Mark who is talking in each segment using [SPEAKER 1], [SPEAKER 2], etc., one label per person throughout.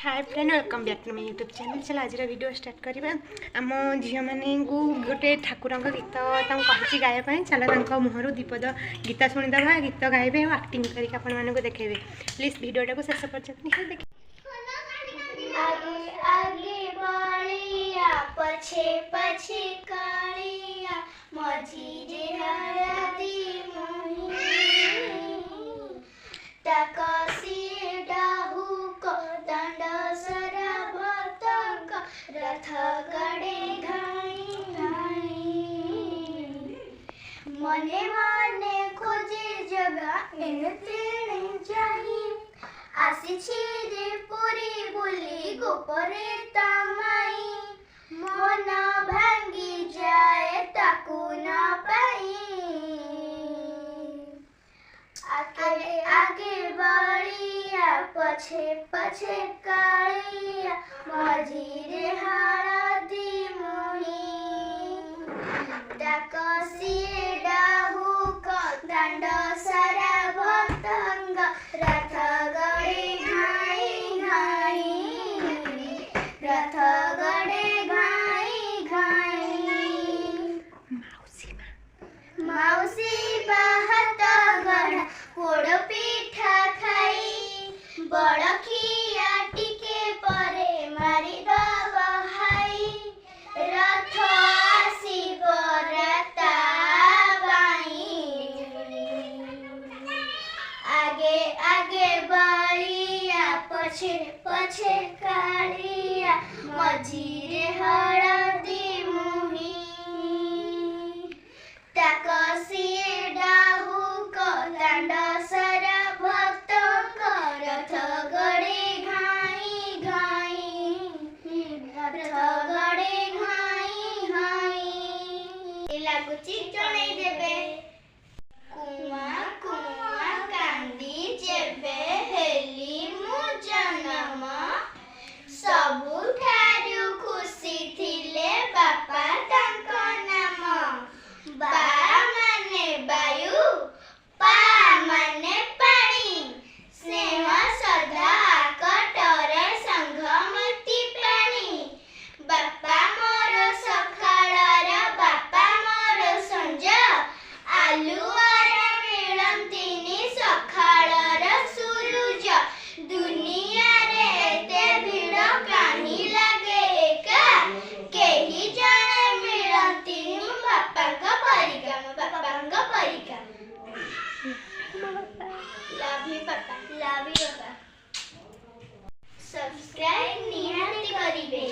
[SPEAKER 1] Hi friend welcome back to my YouTube channel. चल आज video start करवा। आम झील मैंने गोटे ठाकुर गीत कही गायबा। चलो मुहर दीपद गीत शुणीदे गीत गाइबे और आक्टिंग करके देखेबे। प्लीज वीडियो को शेष पर्यटन देख।
[SPEAKER 2] आगे आगे बलिया पछे पछे कालिया मझिरे हरदी मोही ताकसी डाहुक दंड सरा भतक रथ गड़े घाई घाई मने मने खोजे जगा एने जाई आसीछि रे पुरी बुली गोपरे तमाई मन भांगी जाए ताकू न पाई आगे आगे बलिया पछे पछे कालिया मझिरे हरदी मोही डाकसी डाहुक दंड सरा भतंग रथ गड़े घाई घाई रथ गड़े घाई घाई माउसी बाहत गढ़ पोड़ पिठा खाई बड़खिया टिके परे मारी दबहाई रथ आसी बरता आगे आगे बलिया पछे पछे कालिया मझिरे हरदी मोही ताकसी डाहुक दंड सरा भतक रथ गड़े घाई घाई रथ गड़े घाई घाई लागुची जणै देबे कुआ कुआ कांदी जेबे हेली मु जन्म सबुठारु खुशी थिले बापा तांको नाम बा माने वायु पा माने पानी स्नेह सदा कटरे संघमती पानी बापा मोर सखाळर बापा मोर संज आलुआर मिलंतिनी सखाळर सूरज दुनिया रे एते भिड़ काहे लागे एका केही जणे मिलंतिनी बापांका परिका लाभी पापा लाभी बाबा सब्सक्राइब निहाती करिबे।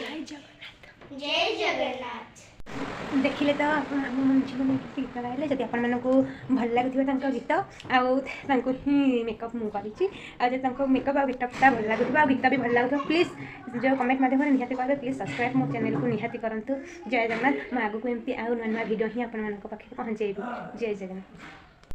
[SPEAKER 2] जय जगन्नाथ।
[SPEAKER 1] देखिले तो आप जीवन गीत गाइले जब आपको भल लगुव गीत आउ ही मेकअप मुझे मेकअप आ गेटअपटा भल लगुव गीत भी भल लगुव प्लीज जो कमेंट माध्यम निहाती करेंगे। प्लीज सब्सक्राइब मो चैनल को निहाती करूँ। जय जगन्नाथ। मैं आगू एमती आउ नुआ नुआ भिडियो ही आपके पाखे पहुँचेबी। जय जगन्नाथ।